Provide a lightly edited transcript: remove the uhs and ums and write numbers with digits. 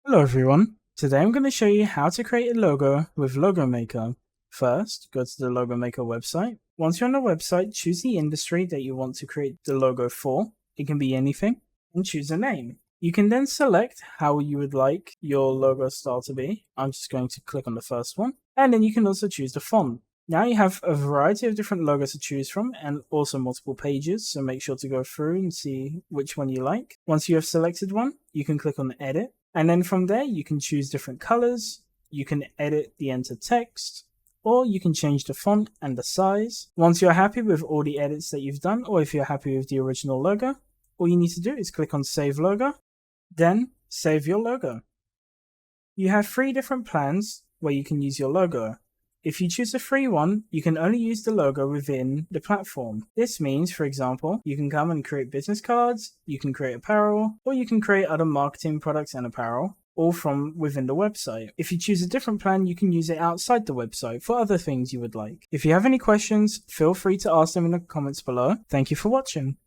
Hello everyone, today I'm going to show you how to create a logo with Logo Maker. First, go to the Logo Maker website. Once you're on the website, choose the industry that you want to create the logo for. It can be anything, and choose a name. You can then select how you would like your logo style to be. I'm just going to click on the first one, and then you can also choose the font. Now you have a variety of different logos to choose from and also multiple pages, so make sure to go through and see which one you like. Once you have selected one, you can click on Edit, and then from there you can choose different colors, you can edit the entered text, or you can change the font and the size. Once you're happy with all the edits that you've done, or if you're happy with the original logo, all you need to do is click on Save Logo, then save your logo. You have 3 different plans where you can use your logo. If you choose a free one, you can only use the logo within the platform. This means, for example, you can come and create business cards, you can create apparel, or you can create other marketing products and apparel, all from within the website. If you choose a different plan, you can use it outside the website for other things you would like. If you have any questions, feel free to ask them in the comments below. Thank you for watching.